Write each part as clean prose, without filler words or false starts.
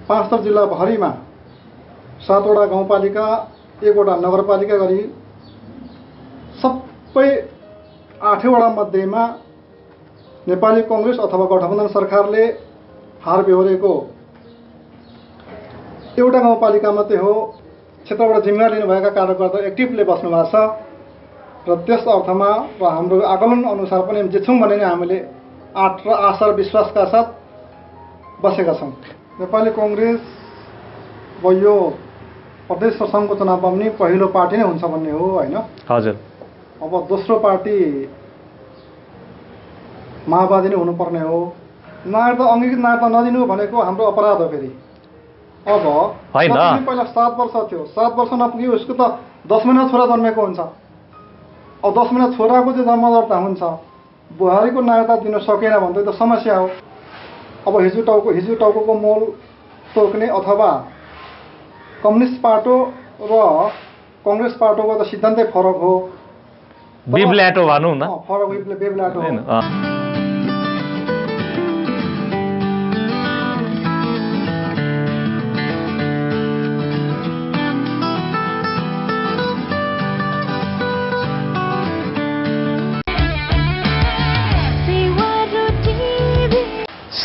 पाँचथर जिल्लाभरिमा 7वटा गाउँपालिका 1वटा नगरपालिका गरी सबै 8वटा मध्येमा नेपाली कांग्रेस अथवा गठबन्धन सरकारले हार बेहोरेको एउटा गाउँपालिका मात्रै हो। क्षेत्रबाट जिम्मेवारी लिनुभएका कार्यकर्ता एक्टिभले बस्नु भएको छ र त्यस अर्थमा र हाम्रो आकलन अनुसार पनि जित्छौँ भन्ने नै हामीले आशा र विश्वासका साथ बसेका छौँ। नेपाली कांग्रेस अब यो प्रदेश र सङ्घको चुनावमा पनि पहिलो पार्टी नै हुन्छ भन्ने हो हैन? हजुर। अब दोस्रो पार्टी माओवादी नै हुनुपर्ने हो। नागरिकता अंगीकृत नागरिकता नदिनु भनेको हाम्रो अपराध हो। फेरि अब होइन, पहिला 7 वर्ष थियो, 7 वर्ष नपुग्यो उसको त 10 महिना छोरा जन्मेको हुन्छ। अब 10 महिना छोराको चाहिँ जन्मदर्ता हुन्छ, बुहारीको नागरिकता दिन सकेन भने त समस्या हो। अब हिजो टाउको मोल तोक्ने अथवा कम्युनिस्ट पार्टी र कांग्रेस पार्टीको त सिद्धान्तै फरक हो। बिब्ल्याटो भनौँ न, फरक बिब्ल्याटो हो।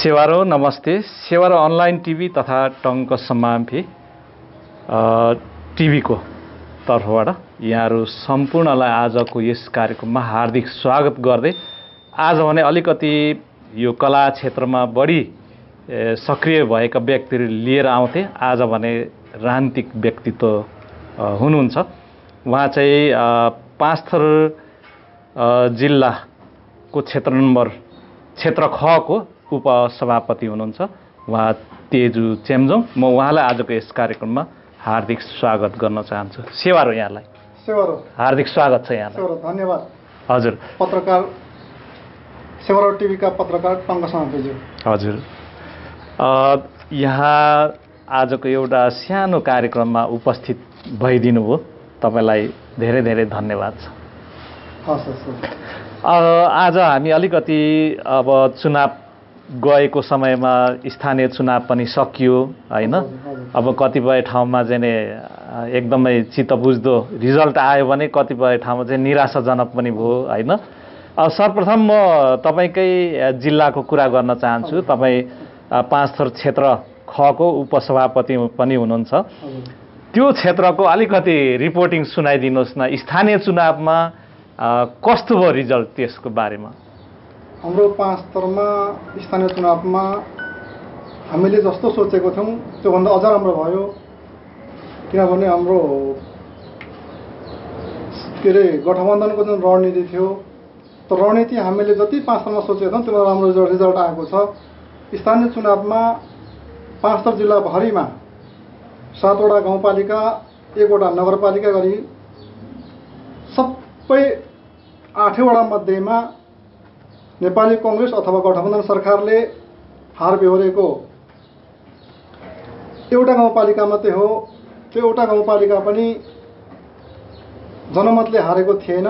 सेवारो नमस्ते। सेवारो अनलाइन टिभी तथा टङ्क सम्माम्फी टिभीको तर्फबाट यहाँहरू सम्पूर्णलाई आजको यस कार्यक्रममा हार्दिक स्वागत गर्दै, आज भने अलिकति यो कला क्षेत्रमा बढी सक्रिय भएका व्यक्तिहरू लिएर आउँथे। आज भने राजनीतिक व्यक्तित्व हुनुहुन्छ। उहाँ चाहिँ पाँचथर जिल्लाको क्षेत्र खको उपसभापति हुनुहुन्छ। उहाँ तेजु चेम्जोङ। म उहाँलाई आजको यस कार्यक्रममा हार्दिक स्वागत गर्न चाहन्छु। सेवारो यहाँलाई सेवारो हार्दिक स्वागत छ यहाँलाई। सेवारो धन्यवाद। हजुर। पत्रकार सेवारो टिभीका पत्रकार टङ्क समापेज्यू। हजुर। यहाँ आजको एउटा सानो कार्यक्रममा उपस्थित भइदिनु भयो, तपाईँलाई धेरै धेरै धन्यवाद छ। हस् हस्। आज हामी अलिकति अब चुनाव गएको समयमा स्थानीय चुनाव पनि सकियो हैन? अब कतिपय ठाउँमा चाहिँ एकदमै चित्तबुझ्दो रिजल्ट आयो भने कतिपय ठाउँमा चाहिँ निराशाजनक पनि भयो हैन? सर्वप्रथम म तपाईँकै जिल्लाको कुरा गर्न चाहन्छु। तपाईँ पाँचथर क्षेत्र खको उपसभापति पनि हुनुहुन्छ। त्यो क्षेत्रको अलिकति रिपोर्टिङ सुनाइदिनुहोस् न। स्थानीय चुनावमा कस्तो भयो रिजल्ट, त्यसको बारेमा? हाम्रो पाँचथरमा स्थानीय चुनावमा हामीले जस्तो सोचेको थियौँ त्योभन्दा अझ राम्रो भयो। किनभने हाम्रो गठबन्धनको जुन रणनीति थियो त्यो रणनीति हामीले जति पाँचथरमा सोचेको थियौँ त्योभन्दा राम्रो रिजल्ट आएको छ। स्थानीय चुनावमा पाँचथर जिल्लाभरिमा 7वटा गाउँपालिका 1वटा नगरपालिका गरी सबै 8वटा मध्येमा नेपाली कांग्रेस अथवा गठबन्धन सरकारले हार बेहोरेको एउटा गाउँपालिका मात्रै हो। त्यो एउटा गाउँपालिका पनि जनमतले हारेको थिएन।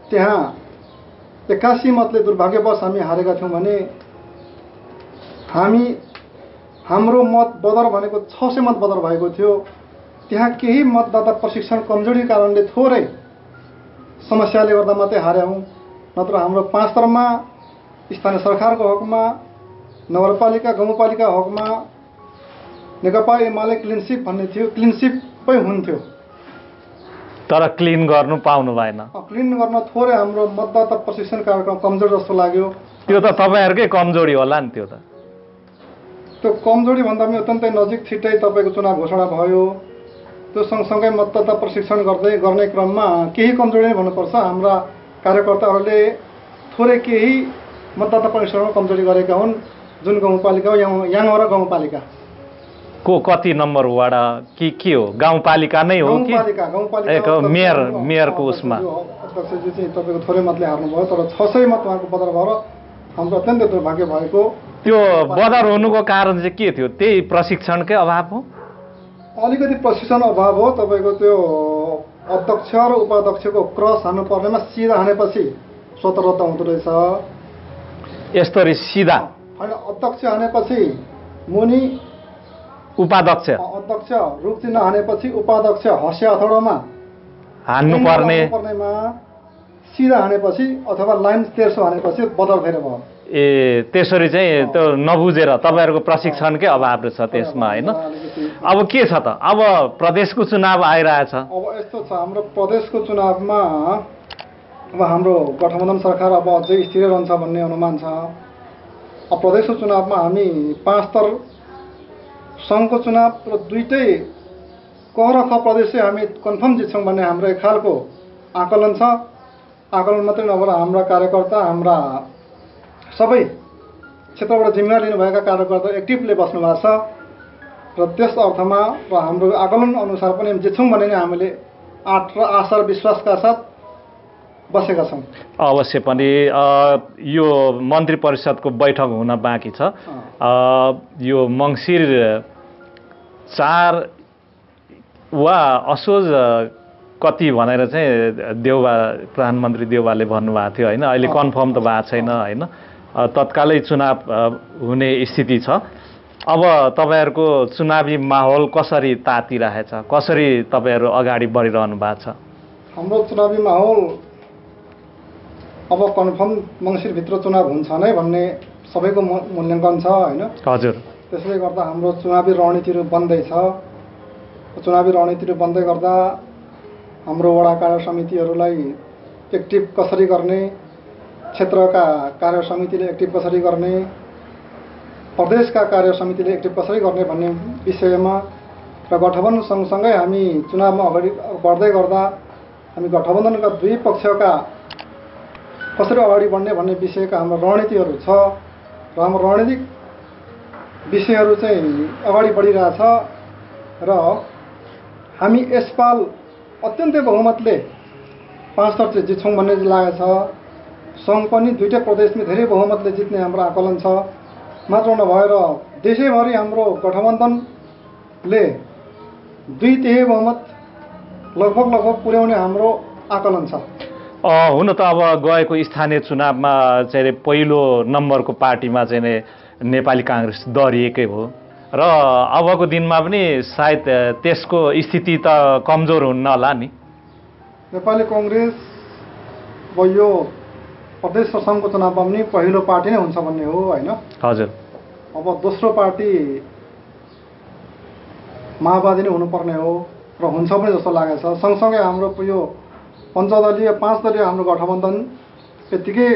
त्यहाँ 81 मतले दुर्भाग्यवश हामी हारेका थियौँ भने हाम्रो मत बदर भनेको 600 मत बदर भएको थियो। त्यहाँ केही मतदाता प्रशिक्षण कमजोरी कारणले थोरै समस्याले गर्दा मात्रै हार्यौँ। नत्र हाम्रो पाँचथरमा स्थानीय सरकारको हकमा, नगरपालिका गाउँपालिका हकमा नेकपा एमाले क्लिनसिप भन्ने थियो, क्लिनसिपै हुन्थ्यो। तर क्लिन गर्नु पाउनु भएन। क्लिन गर्न थोरै हाम्रो मतदाता प्रशिक्षण कार्यक्रम कमजोर जस्तो लाग्यो। त्यो त तपाईँहरूकै कमजोरी होला नि। त्यो कमजोरी भन्दा पनि अत्यन्तै नजिक छिट्टै तपाईँको चुनाव घोषणा भयो। त्यो सँगसँगै मतदाता प्रशिक्षण गर्ने क्रममा केही कमजोरी नै भन्नुपर्छ। हाम्रा कार्यकर्ताहरूले थोरै केही मतदाता प्रशिक्षणमा कमजोरी गरेका हुन्। जुन गाउँपालिका हो याङवरा गाउँपालिका को कति नम्बर वार्ड के हो? गाउँपालिका नै हो कि मेयरको उसमा अध्यक्षजी चाहिँ तपाईँको थोरै मतले हार्नुभयो। तर 600 मत उहाँको बदर भएर हाम्रो अत्यन्तै दुर्भाग्य भएको। त्यो बदर हुनुको कारण चाहिँ के थियो? त्यही प्रशिक्षणकै अभाव हो? अलिकति प्रशिक्षण अभाव हो। तपाईँको त्यो अध्यक्ष र उपाध्यक्षको क्रस हान्नु पर्नेमा सिधा हानेपछि स्वतः रद्द हुँदो रहेछ। यस्तरी सिधा होइन, अध्यक्ष हानेपछि मुनि उपाध्यक्ष अध्यक्ष रुख चिन्ह हानेपछि उपाध्यक्ष हँसिया हथौडामा हान्नुपर्नेमा सिधा हानेपछि अथवा लाइन तेर्सो हानेपछि बदर फेर भयो। ए त्यसरी चाहिँ त्यो नबुझेर तपाईँहरूको प्रशिक्षणकै अभाव छ त्यसमा होइन। अब के छ त, अब प्रदेशको चुनाव आइरहेछ। अब यस्तो छ, हाम्रो प्रदेशको चुनावमा अब हाम्रो गठबन्धन सरकार अब अझै स्थिर रहन्छ भन्ने अनुमान छ। अब प्रदेशको चुनावमा हामी 5 स्तर सङ्घको चुनाव र दुईटै क र ख प्रदेश चाहिँ हामी कन्फर्म जित्छौँ भन्ने हाम्रो एक खालको आकलन छ। आकलन मात्रै नभएर हाम्रा कार्यकर्ता, हाम्रा सबै क्षेत्रबाट जिम्मेवार लिनुभएका कार्यकर्ता एक्टिभले बस्नु भएको छ र त्यस अर्थमा र हाम्रो आकलन अनुसार पनि जित्छौँ भने नै हामीले आँट र आशा र विश्वासका साथ बसेका छौँ। अवश्य पनि यो मन्त्री परिषदको बैठक हुन बाँकी छ। यो मङ्सिर 4 वा असोज कति भनेर चाहिँ देउबा प्रधानमन्त्री देउबाले भन्नुभएको थियो होइन। अहिले कन्फर्म त भएको छैन होइन। तत्कालै चुनाव हुने स्थिति छ। अब तपाईँहरूको चुनावी माहौल कसरी तातिरहेछ, कसरी तपाईँहरू अगाडि बढिरहनु भएको छ? हाम्रो चुनावी माहौल अब कन्फर्म मङ्सिरभित्र चुनाव हुन्छ नै भन्ने सबैको मूल्याङ्कन छ होइन। हजुर। त्यसले गर्दा हाम्रो चुनावी रणनीतिहरू बन्दैछ। चुनावी रणनीतिहरू बन्दै गर्दा हाम्रो वडा कार्य समितिहरूलाई एक्टिभ कसरी गर्ने, क्षेत्रका कार्य समितिले एक्टिभ कसरी गर्ने, प्रदेशका कार्य समितिले एक्टिभ कसरी गर्ने भन्ने विषयमा र गठबन्धन सँगसँगै हामी चुनावमा अगाडि बढ्दै गर्दा हामी गठबन्धनका दुई पक्षका कसरी अगाडि बढ्ने भन्ने विषयका हाम्रो रणनीतिहरू छ र हाम्रो रणनीतिक विषयहरू चाहिँ अगाडि बढिरहेछ र हामी यसपाल अत्यन्तै बहुमतले 5 स्तर चाहिँ जित्छौँ भन्ने लागेको छ। सङ्घ पनि दुईटै प्रदेशमा धेरै बहुमतले जित्ने हाम्रो आकलन छ। मात्र नभएर देशैभरि हाम्रो गठबन्धनले 2/3 बहुमत लगभग पुर्याउने हाम्रो आकलन छ। हुन त अब गएको स्थानीय चुनावमा चाहिँ पहिलो नम्बरको पार्टीमा चाहिँ नेपाली काङ्ग्रेस दरिएकै हो र अबको दिनमा पनि सायद त्यसको स्थिति त कमजोर हुन्न होला नि। नेपाली काङ्ग्रेस अब यो प्रदेश र सङ्घको चुनावमा पनि पहिलो पार्टी नै हुन्छ भन्ने हो होइन। हजुर। अब दोस्रो पार्टी माओवादी नै हुनुपर्ने हो र हुन्छ पनि जस्तो लागेको छ। सँगसँगै हाम्रो यो 5 दलीय हाम्रो गठबन्धन यत्तिकै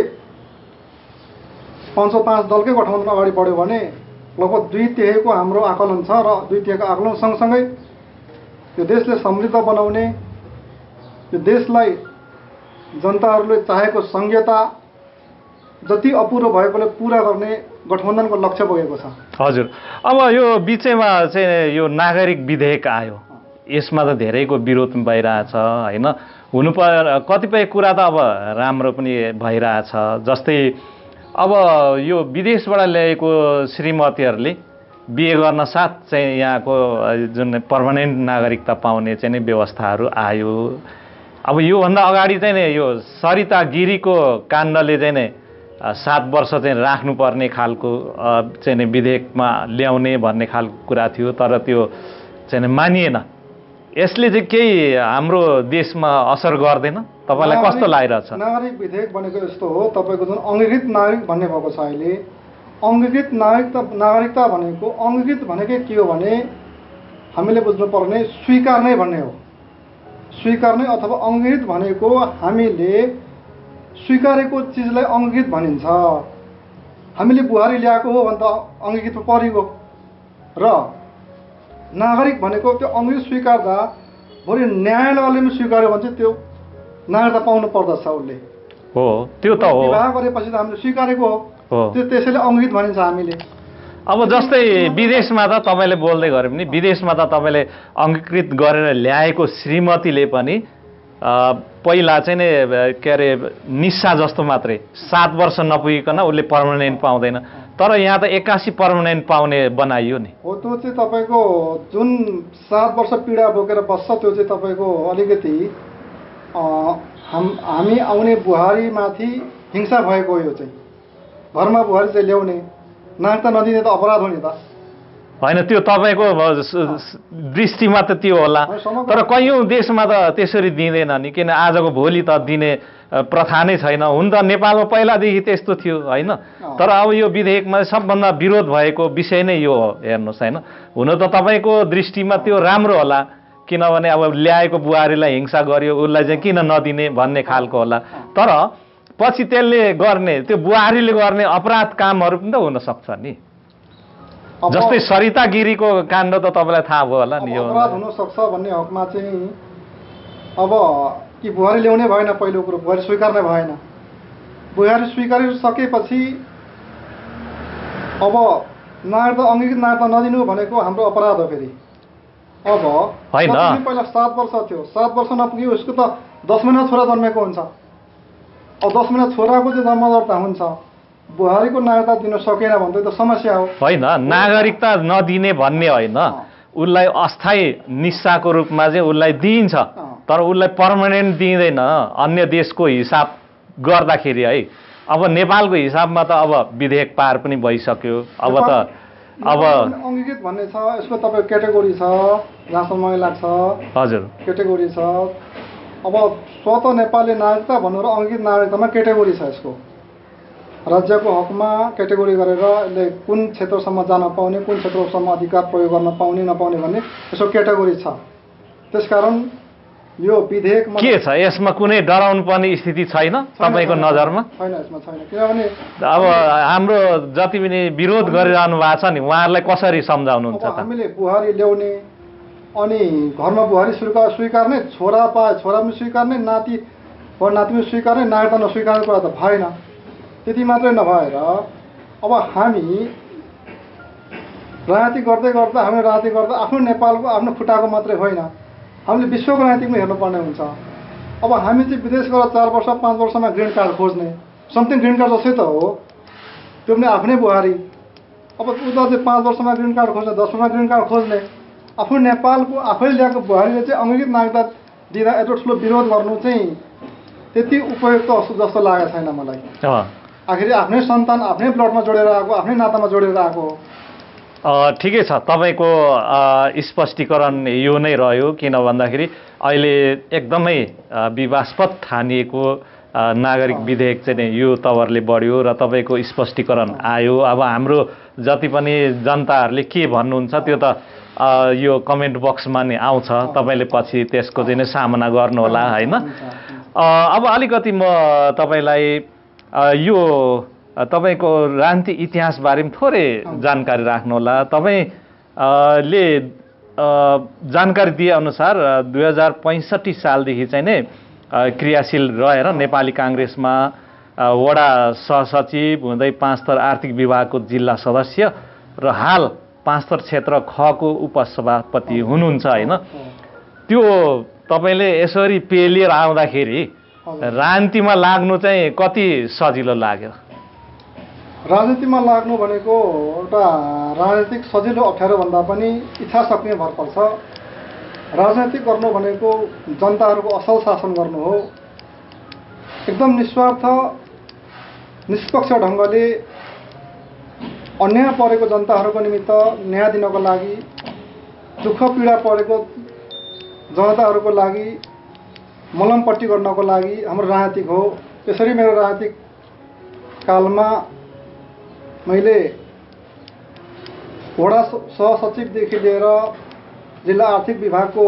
505 दलकै गठबन्धन अगाडि बढ्यो भने लगभग 2/3 हाम्रो आकलन छ र 2/3 आकलन सँगसँगै यो देशले समृद्ध बनाउने, यो देशलाई जनताहरूले चाहेको संघीयता जति अपुरो भएकोले पुरा गर्ने गठबन्धनको लक्ष्य बोकेको छ। हजुर। अब यो बिचैमा चाहिँ यो नागरिक विधेयक आयो, यसमा त धेरैको विरोध भइरहेछ होइन। कतिपय कुरा त अब राम्रो पनि भइरहेछ। जस्तै अब यो विदेशबाट ल्याएको श्रीमतीहरूले बिहे गर्न साथ चाहिँ यहाँको जुन पर्मानेन्ट नागरिकता पाउने चाहिँ नै व्यवस्थाहरू आयो। अब योभन्दा अगाडि चाहिँ नि यो सरिता गिरीको काण्डले चाहिँ नि 7 वर्ष चाहिँ राख्नुपर्ने खालको चाहिँ नि विधेयकमा ल्याउने भन्ने खालको कुरा थियो, तर त्यो चाहिँ मानिएन। यसले चाहिँ केही हाम्रो देशमा असर गर्दैन? तपाईँलाई कस्तो लागिरहेछ? नागरिक विधेयक भनेको यस्तो हो, तपाईँको जुन अङ्गीकृत नागरिक भन्ने भएको छ अहिले, अङ्गीकृत नागरिकता भनेको अङ्गीकृत भनेकै के हो भने हामीले बुझ्नुपर्ने स्वीकार्ने भन्ने हो। स्वीकार्ने अथवा अङ्गीकृत भनेको हामीले स्वीकारेको चिजलाई अङ्गीकृत भनिन्छ। हामीले बुहारी ल्याएको हो भने त अङ्गीकृतमा परिगयो र नागरिक भनेको त्यो अङ्गीकृत स्वीकार्दा भोलि न्यायालयले पनि स्वीकार्यो भने चाहिँ त्यो नागरिकता पाउनु पर्दछ उसले। हो, त्यो त हो। विवाह गरेपछि त हामीले स्वीकारेको हो, त्यो त्यसैले अङ्गीकृत भनिन्छ हामीले। अब जस्तै विदेशमा त तपाईँले बोल्दै गरे पनि विदेशमा त तपाईँले अङ्गीकृत गरेर ल्याएको श्रीमतीले पनि पहिला चाहिँ नि के अरे निस्सा जस्तो मात्रै 7 वर्ष नपुगिकन उसले पर्मानेन्ट पाउँदैन, तर यहाँ त 81 पर्मानेन्ट पाउने बनाइयो नि। हो, त्यो चाहिँ तपाईँको जुन 7 वर्ष पीडा बोकेर बस्छ त्यो चाहिँ तपाईँको अलिकति हामी आउने बुहारीमाथि हिंसा भएको यो चाहिँ। घरमा बुहारी चाहिँ ल्याउने, नागरिकता नदिने त अपराध हो नि त। होइन त्यो तपाईँको दृष्टिमा त त्यो होला, तर कैयौँ देशमा त त्यसरी दिँदैन नि, किन आजको भोलि त दिने प्रथा नै छैन। हुन त नेपालमा पहिलादेखि त्यस्तो थियो होइन, तर अब यो विधेयकमा सबभन्दा विरोध भएको विषय नै यो हो। हेर्नुहोस् होइन, हुन त तपाईँको दृष्टिमा त्यो राम्रो होला, किनभने अब ल्याएको बुहारीलाई हिंसा गर्यो उसलाई चाहिँ किन नदिने भन्ने खालको होला, तर पछि त्यसले गर्ने त्यो बुहारीले गर्ने अपराध कामहरू पनि त हुनसक्छ नि। जस्तै सरिता गिरीको काण्ड त तपाईँलाई थाहा भयो होला नि। यो अपराध हुनसक्छ भन्ने हकमा चाहिँ अब कि बुहारी ल्याउनै भएन, पहिलो कुरो बुहारी स्वीकार्नै भएन। बुहारी स्वीकारिसकेपछि अब नागरिकता अङ्गीकृत नागरिकता नदिनु भनेको हाम्रो अपराध हो। फेरि अब होइन, पहिला 7 वर्ष थियो, 7 वर्ष नपुग्यो उसको त 10 महिना छोरा जन्मेको हुन्छ। अब 10 महिना छोराको चाहिँ जन्म दर्ता हुन्छ, बुहारीको नागरिकता दिन सकेन भने त समस्या हो। होइन, नागरिकता नदिने भन्ने होइन, उसलाई अस्थायी निस्साको रूपमा चाहिँ उसलाई दिइन्छ, तर उसलाई पर्मानेन्ट दिँदैन अन्य देशको हिसाब गर्दाखेरि है। अब नेपालको हिसाबमा त अब विधेयक पार पनि भइसक्यो। अब त अब अङ्गीकृत भन्ने छ, यसको तपाईँको क्याटेगोरी छ, जहाँसम्म मलाई लाग्छ। हजुर, क्याटेगोरी छ। अब स्वत नेपाली नागरिकता भन्नु र अङ्गीकृत नागरिकतामा क्याटेगोरी छ। यसको राज्यको हकमा क्याटेगोरी गरेर यसले कुन क्षेत्रसम्म जान पाउने, कुन क्षेत्रसम्म अधिकार प्रयोग गर्न पाउने नपाउने भन्ने यसको क्याटेगोरी छ। त्यसकारण यो विधेयकमा के छ, यसमा कुनै डराउनु पर्ने स्थिति छैन तपाईँको नजरमा? छैन, यसमा छैन। किनभने अब हाम्रो जति पनि विरोध गरिरहनु भएको छ नि, उहाँहरूलाई कसरी सम्झाउनुहुन्छ त? हामीले बुहारी ल्याउने अनि घरमा बुहारी स्वीकार्ने, छोरा पाए छोरा पनि स्वीकार्ने, नाति नाति पनि स्वीकार्ने, नागरिकता नस्वीकार्ने कुरा त भएन। त्यति मात्रै नभएर अब हामी राजनीति गर्दै गर्दा आफ्नो नेपालको आफ्नो खुट्टाको मात्रै होइन, हामीले विश्वको राजनीति पनि हेर्नुपर्ने हुन्छ। अब हामी चाहिँ विदेश गएर 4 वर्ष 5 वर्षमा ग्रिन कार्ड खोज्ने, समथिङ ग्रिन कार्ड जस्तै त हो, त्यो पनि आफ्नै बुहारी। अब उता चाहिँ 5 वर्षमा ग्रिन कार्ड खोज्ने, 10 वर्षमा ग्रिन कार्ड खोज्ने, आफ्नो नेपालको आफैले ल्याएको बुहारीले चाहिँ अङ्गीकृत नागरिकता दिँदा यत्रो ठुलो विरोध गर्नु चाहिँ त्यति उपयुक्त जस्तो लागेको छैन मलाई। आखिर आफ्नै सन्तान आफ्नै ब्लडमा जोडेर आएको, आफ्नै नातामा जोडेर आएको हो। ठिकै छ, तपाईँको स्पष्टीकरण यो नै रह्यो। किन भन्दाखेरि अहिले एकदमै विवादास्पद ठानिएको नागरिक विधेयक चाहिँ यो तवरले बढ्यो र तपाईँको स्पष्टीकरण आयो। अब हाम्रो जति पनि जनताहरूले के भन्नुहुन्छ त्यो त यो कमेन्ट बक्समा नै आउँछ, तपाईँले पछि त्यसको चाहिँ सामना गर्नुहोला होइन। अब अलिकति म तपाईँलाई यो तपाईँको राजनीतिक इतिहासबारे पनि थोरै जानकारी राख्नुहोला। तपाईँले जानकारी दिएअनुसार 2065 सालदेखि चाहिँ नै क्रियाशील रहेर नेपाली काङ्ग्रेसमा वडा सहसचिव हुँदै 5 थर आर्थिक विभागको जिल्ला सदस्य र हाल 5 थर क्षेत्र खको उपसभापति हुनुहुन्छ होइन। त्यो तपाईँले यसरी पेलिएर आउँदाखेरि राजनीतिमा लाग्नु चाहिँ कति सजिलो लाग्यो? राजनीतिमा लाग्नु भनेको एउटा राजनीतिक सजिलो अप्ठ्यारो भन्दा पनि इच्छा शक्ति भर पर्छ। राजनीति गर्नु भनेको जनताहरूको असल शासन गर्नु हो। एकदम निस्वार्थ निष्पक्ष ढङ्गले अन्याय परेको जनताहरूको निमित्त न्याय दिनको लागि, दुःख पीडा परेको जनताहरूको लागि मलमपट्टि गर्नको लागि हाम्रो राजनीतिक हो। त्यसरी मेरो राजनीतिक कालमा मैले वडा सहसचिवदेखि लिएर जिल्ला आर्थिक विभागको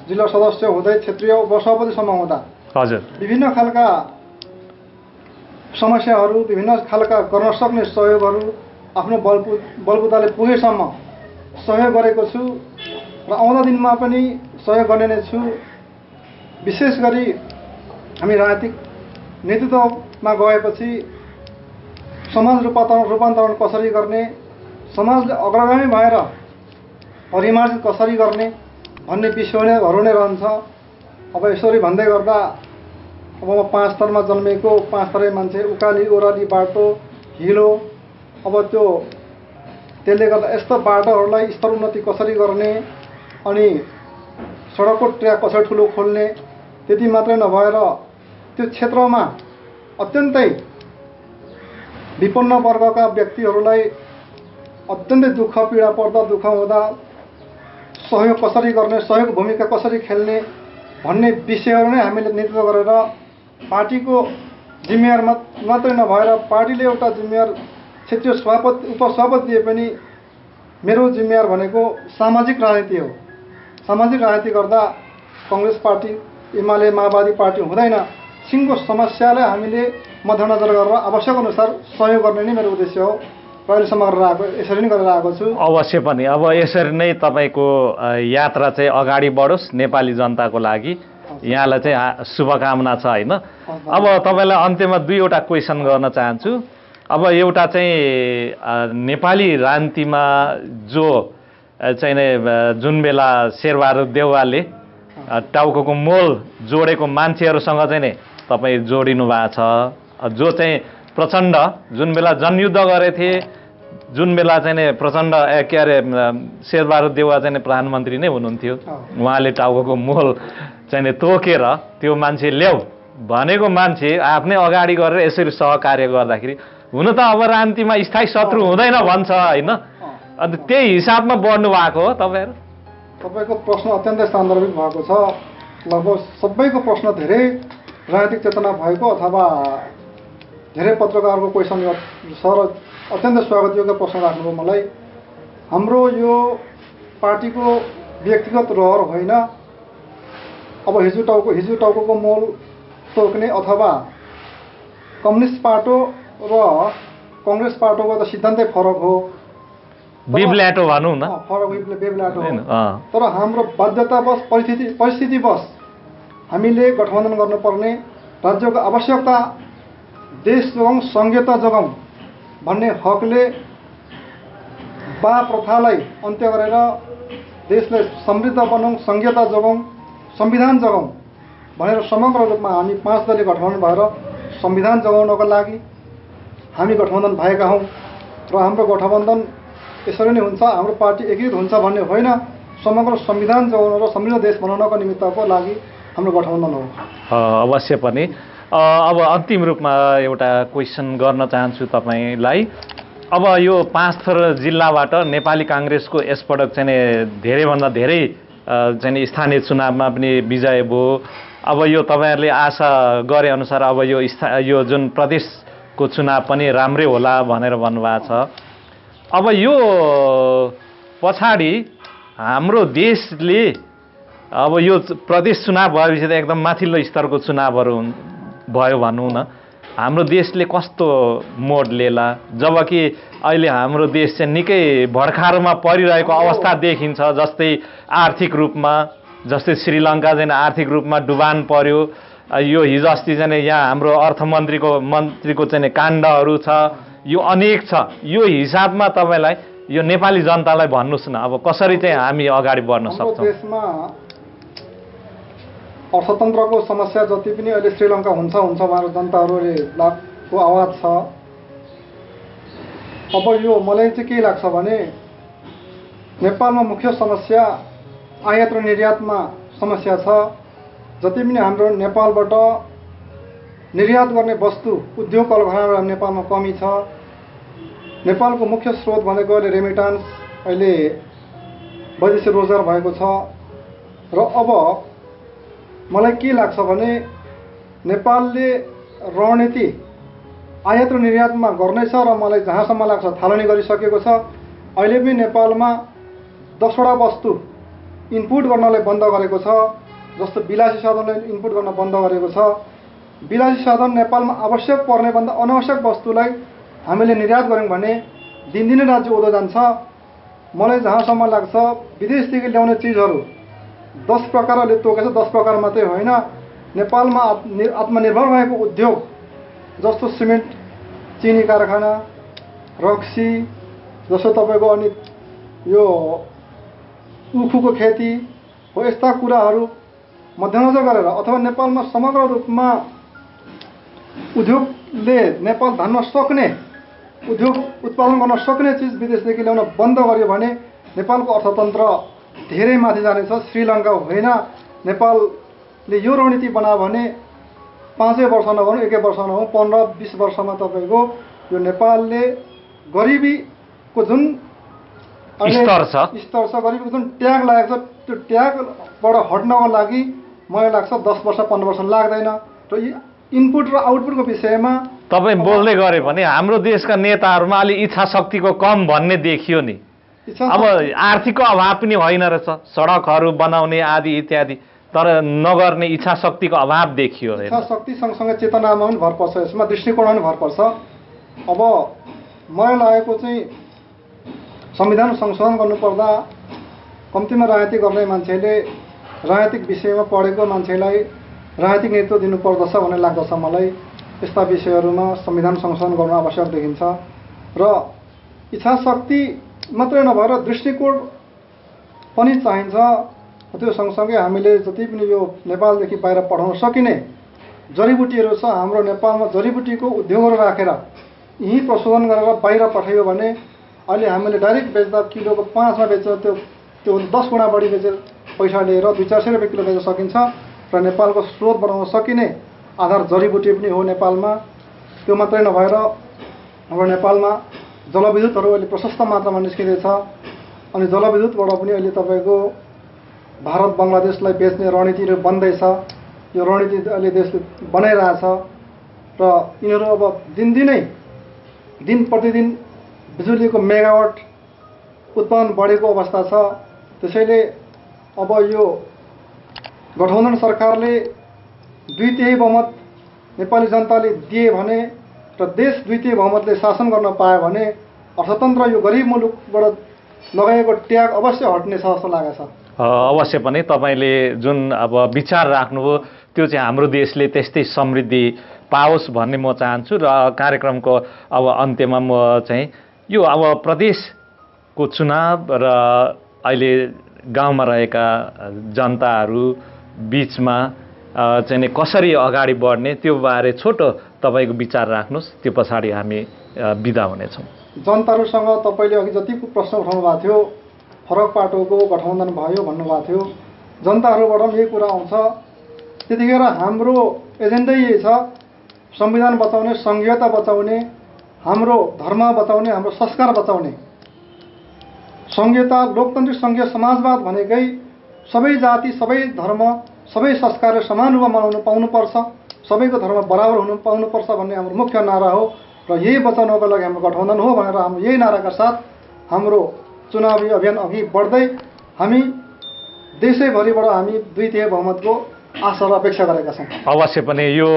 जिल्ला सदस्य हुँदै क्षेत्रीय उपसभापतिसम्म हुँदा हजुर विभिन्न खालका समस्याहरू, विभिन्न खालका गर्न सक्ने सहयोगहरू आफ्नो बलबुताले पुगेसम्म सहयोग गरेको छु र आउँदा दिनमा पनि सहयोग गर्ने नै छु। विशेष गरी हामी राजनीतिक नेतृत्वमा गएपछि समाज रूपान्तरण कसरी गर्ने, समाजले अग्रगामी भएर परिमार्जित कसरी गर्ने भन्ने विषयहरू नै रहन्छ। अब यसरी भन्दै गर्दा अब म 5 थरमा जन्मेको, 5 थरै मान्छे, उकाली ओह्राली बाटो हिलो, अब त्यसले गर्दा यस्तो बाटोहरूलाई स्तर उन्नति कसरी गर्ने अनि सडकको ट्र्याक कसरी ठुलो खोल्ने, त्यति मात्रै नभएर त्यो क्षेत्रमा अत्यन्तै विपन्न वर्गका व्यक्तिहरूलाई अत्यन्तै दुःख पीडा पर्दा दुःख हुँदा सहयोग कसरी गर्ने सहयोग भूमिका कसरी खेल्ने भन्ने विषयहरू नै हामीले नेतृत्व गरेर पार्टीको जिम्मेवार मात्रै नभएर पार्टीले एउटा जिम्मेवार क्षेत्रीय सभापति उपसभापति दिए पनि मेरो जिम्मेवार भनेको सामाजिक राजनीति हो। सामाजिक राजनीति गर्दा कांग्रेस पार्टी एमाले माओवादी पार्टी हुँदैन। सिङ्गो समस्यालाई हामीले मध्यनजर गरेर आवश्यक अनुसार सहयोग गर्ने नै मेरो उद्देश्य हो र अहिलेसम्म गरेर आएको यसरी नै गरेर आएको छु। अवश्य पनि अब यसरी नै तपाईँको यात्रा चाहिँ अगाडि बढोस् नेपाली जनताको लागि, यहाँलाई चाहिँ शुभकामना छ होइन। अब तपाईँलाई अन्त्यमा दुईवटा क्वेसन गर्न चाहन्छु। अब एउटा चाहिँ नेपाली राजनीतिमा जो चाहिँ जुन बेला शेरबहादुर देउवाले टाउको मोल जोडेको मान्छेहरूसँग चाहिँ नै तपाईँ जोडिनु भएको छ, जो चाहिँ प्रचण्ड जुन बेला जनयुद्ध गरेको थिए, जुन बेला चाहिँ प्रचण्ड के अरे शेरबहादुर देउवा चाहिँ प्रधानमन्त्री नै हुनुहुन्थ्यो, उहाँले टाउको मोल चाहिँ तोकेर त्यो मान्छे ल्याऊ भनेको मान्छे आफ्नै अगाडि गरेर यसरी सहकार्य गर्दाखेरि हुन त अब राजनीतिमा स्थायी शत्रु हुँदैन भन्छ होइन। अन्त त्यही हिसाबमा बढ्नु भएको हो तपाईँहरू? तपाईँको प्रश्न अत्यन्तै सान्दर्भिक भएको छ। लगभग सबैको प्रश्न धेरै राजनीतिक चेतना भएको अथवा धेरै पत्रकारको क्वेसन छ र अत्यन्तै स्वागतयोग्य प्रश्न राख्नुभयो मलाई। हाम्रो यो पार्टीको व्यक्तिगत रहर होइन। अब हिजो टाउको मोल तोक्ने अथवा कम्युनिस्ट पार्टी र कांग्रेस पार्टीको त सिद्धान्तै फरक हो, बिब्ल्याटो भनौँ न, फरक बेब्ल्याटो हो। तर हाम्रो बाध्यतावश परिस्थितिवश हामीले गठबन्धन गर्नुपर्ने, राज्यको आवश्यकता देश जोगाउँ संघीयता जोगाउँ भन्ने हकले बा प्रथालाई अन्त्य गरेर देशलाई समृद्ध बनाउँ, संघीयता जोगाउँ, संविधान जोगाउँ भनेर समग्र रूपमा हामी 5 दलीय गठबन्धन भएर संविधान जोगाउनको लागि हामी गठबन्धन भएका हौँ। र हाम्रो गठबन्धन यसरी नै हुन्छ, हाम्रो पार्टी एकीकृत हुन्छ भन्ने होइन, समग्र संविधान जोगाउन र समृद्ध देश बनाउनको निमित्तको लागि हाम्रो गठबन्धन हो। अवश्य पनि। अब अन्तिम रूपमा एउटा क्वेसन गर्न चाहन्छु तपाईँलाई। अब यो 5 थर जिल्लाबाट नेपाली काङ्ग्रेसको यसपटक चाहिँ धेरैभन्दा धेरै चाहिँ स्थानीय चुनावमा पनि विजय भयो। अब यो तपाईँहरूले आशा गरे अनुसार अब यो जुन प्रदेशको चुनाव पनि राम्रै होला भनेर भन्नुभएको छ। अब यो पछाडि हाम्रो देशले अब यो प्रदेश चुनाव भएपछि त एकदम माथिल्लो स्तरको चुनावहरू भयो भनौँ न, हाम्रो देशले कस्तो मोड लिएला, जबकि अहिले हाम्रो देश चाहिँ निकै भर्खरमा परिरहेको अवस्था देखिन्छ। जस्तै आर्थिक रूपमा, जस्तै श्रीलङ्का चाहिँ आर्थिक रूपमा डुबान पर्यो। यो हिजो अस्ति चाहिँ यहाँ हाम्रो मन्त्रीको चाहिँ काण्डहरू छ, यो अनेक छ। यो हिसाबमा तपाईँलाई यो नेपाली जनतालाई भन्नुहोस् न, अब कसरी चाहिँ हामी अगाडि बढ्न सक्छौँ? देशमा अर्थतन्त्रको समस्या जति पनि अहिले श्रीलङ्का हुन्छ भनेर जनताहरूले को आवाज छ। अब यो मलाई चाहिँ के लाग्छ भने नेपालमा मुख्य समस्या आयात र निर्यातमा समस्या छ। जति पनि हाम्रो नेपालबाट निर्यात गर्ने वस्तु उद्योग कलकारखाना नेपालमा कमी छ। नेपालको मुख्य स्रोत भनेको अहिले रेमिटान्स, अहिले वैदेशिक रोजगार भएको छ। र अब मलाई के लाग्छ भने नेपालले रणनीति आयात र निर्यातमा गर्नेछ र मलाई जहाँसम्म लाग्छ थालनी गरिसकेको छ। अहिले पनि नेपालमा 10वटा वस्तु इनपुट गर्नलाई बन्द गरेको छ, जस्तो विलासी साधनलाई इनपुट गर्न बन्द गरेको छ। विलासी साधन नेपालमा आवश्यक पर्ने भन्दा अनावश्यक वस्तुलाई हामीले निर्यात गऱ्यौँ भने दिनदिनै राज्य उँधो जान्छ। मलाई जहाँसम्म लाग्छ विदेशदेखि ल्याउने चिजहरू 10 प्रकारले तोकेछ, 10 प्रकार मात्रै होइन। नेपालमा आत्मनिर्भर भएको उद्योग जस्तो सिमेन्ट, चिनी कारखाना, रक्सी, जस्तो तपाईँको अनि यो उखुको खेती हो, यस्ता कुराहरू मध्यनजर गरेर अथवा नेपालमा समग्र रूपमा उद्योगले नेपाल धान्न सक्ने, उद्योग उत्पादन गर्न सक्ने चिज विदेशदेखि ल्याउन बन्द गर्यो भने नेपालको अर्थतन्त्र धेरै माथि जानेछ, श्रीलङ्का होइन। नेपालले यो रणनीति बनायो भने 5 वर्ष नभनौँ, 1 वर्ष नभनौँ, 15-20 वर्षमा तपाईँको यो नेपालले गरिबीको जुन स्तर छ गरिबको जुन ट्याग लागेको छ त्यो ट्यागबाट हट्नको लागि मलाई लाग्छ 10 वर्ष 15 वर्ष लाग्दैन र इनपुट र आउटपुटको विषयमा तपाईँ बोल्दै गरे भने हाम्रो देशका नेताहरूमा अलि इच्छा शक्तिको कम भन्ने देखियो नि। अब आर्थिकको अभाव पनि होइन रहेछ, सडकहरू बनाउने आदि इत्यादि, तर नगर्ने इच्छा शक्तिको अभाव देखियो। इच्छा शक्ति सँगसँगै चेतनामा पनि भर पर्छ, यसमा दृष्टिकोणमा पनि भर पर्छ। अब मलाई लागेको चाहिँ संविधान संशोधन गर्नुपर्दा कम्तीमा राजनीति गर्ने मान्छेले राजनीतिक विषयमा पढेको मान्छेलाई राजनीतिक नेतृत्व दिनुपर्दछ भन्ने लाग्दछ मलाई। यस्ता विषयहरूमा संविधान संशोधन गर्नु आवश्यक देखिन्छ र इच्छा शक्ति मात्रै नभएर दृष्टिकोण पनि चाहिन्छ। त्यो सँगसँगै हामीले जति पनि यो नेपालदेखि बाहिर पठाउन सकिने जडीबुटीहरू छ, हाम्रो नेपालमा जडीबुटीको उद्योगहरू राखेर यहीँ प्रशोधन गरेर बाहिर पठाइयो भने अहिले हामीले डाइरेक्ट बेच्दा किलोको 5 मा बेचेर त्यो 10 गुणा बढी बेचेर पैसा लिएर 200-400 रुपियाँ किलो बेच्न सकिन्छ र नेपालको स्रोत बनाउन सकिने आधार जडीबुटी पनि हो नेपालमा। त्यो मात्रै नभएर हाम्रो नेपालमा जलविद्युतहरू अहिले प्रशस्त मात्रामा निस्किँदैछ अनि जलविद्युतबाट पनि अहिले तपाईँको भारत बङ्गलादेशलाई बेच्ने रणनीतिहरू बन्दैछ। यो रणनीति अहिले देशले बनाइरहेछ र यिनीहरू अब दिन प्रतिदिन बिजुलीको मेगावाट उत्पादन बढेको अवस्था छ। त्यसैले अब यो गठबन्धन सरकारले 2/3 बहुमत नेपाली जनताले दिए भने र देश 2/3 बहुमतले शासन गर्न पायो भने अर्थतन्त्र यो गरिब मुलुकबाट लगाएको ट्याग अवश्य हट्ने छ जस्तो लागेको छ। अवश्य पनि तपाईँले जुन अब विचार राख्नुभयो त्यो चाहिँ हाम्रो देशले त्यस्तै समृद्धि पाओस् भन्ने म चाहन्छु। र कार्यक्रमको अब अन्त्यमा म चाहिँ यो अब प्रदेशको चुनाव र अहिले गाउँमा रहेका जनताहरू बिचमा चाहिँ कसरी अगाडि बढ्ने त्यो बारे छोटो तपाईँको विचार राख्नुहोस्, त्यो पछाडि हामी बिदा हुनेछौँ। जनताहरूसँग तपाईँले अघि जतिको प्रश्न उठाउनु भएको थियो, फरक पाटोको गठबन्धन भयो भन्नुभएको थियो, जनताहरूबाट पनि यही कुरा आउँछ। त्यतिखेर हाम्रो एजेन्डै यही छ, संविधान बचाउने, संघीयता बचाउने, हाम्रो धर्म बचाउने, हाम्रो संस्कार बचाउने। संघीयता, लोकतान्त्रिक संघीय समाजवाद भनेकै सबै जाति, सबै धर्म, सबै संस्कारले समान रूपमा मनाउनु पाउनुपर्छ, सबैको धर्म बराबर हुनु पाउनुपर्छ भन्ने हाम्रो मुख्य नारा हो र यही बचाउनको लागि हाम्रो गठबन्धन हो भनेर हाम्रो यही नाराका साथ हाम्रो चुनावी अभियान अघि बढ्दै हामी देशैभरिबाट हामी 2/3 बहुमतको आशा र अपेक्षा गरेका छौँ। अवश्य पनि यो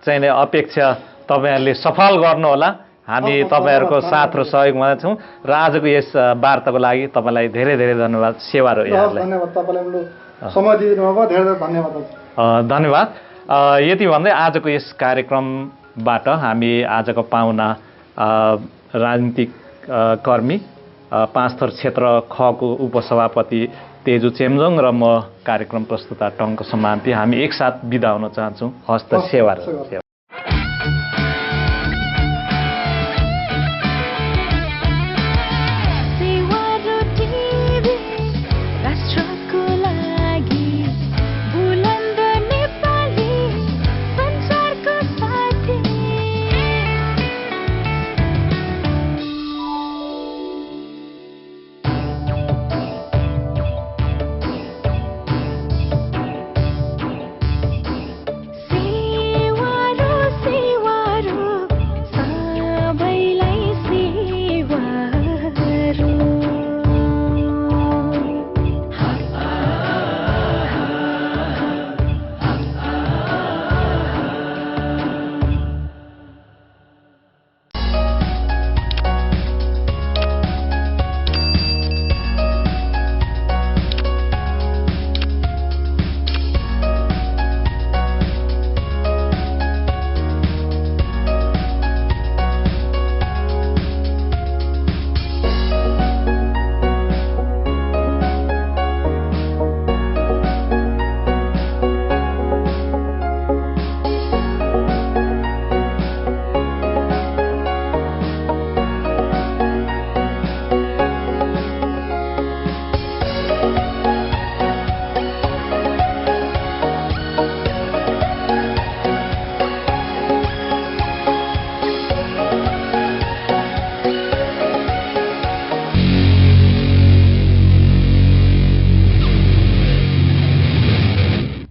चाहिँ अपेक्षा तपाईँहरूले सफल गर्नुहोला। हामी तपाईँहरूको साथ र सहयोगमा छौँ र आजको यस वार्ताको लागि तपाईँलाई धेरै धेरै धन्यवाद। सेवा र यहाँलाई धन्यवाद, तपाईँले समय दिनुभयो, धेरै धेरै धन्यवाद। धन्यवाद। यति भन्दै आजको यस कार्यक्रमबाट हामी आजको पाहुना राजनीतिक कर्मी 5 थर क्षेत्र खको उपसभापति तेजु चेम्जोङ र म कार्यक्रम प्रस्तुता टङ्क सम्मान्ती हामी एकसाथ बिदा हुन चाहन्छौँ। हस्त सेवा र सेवा।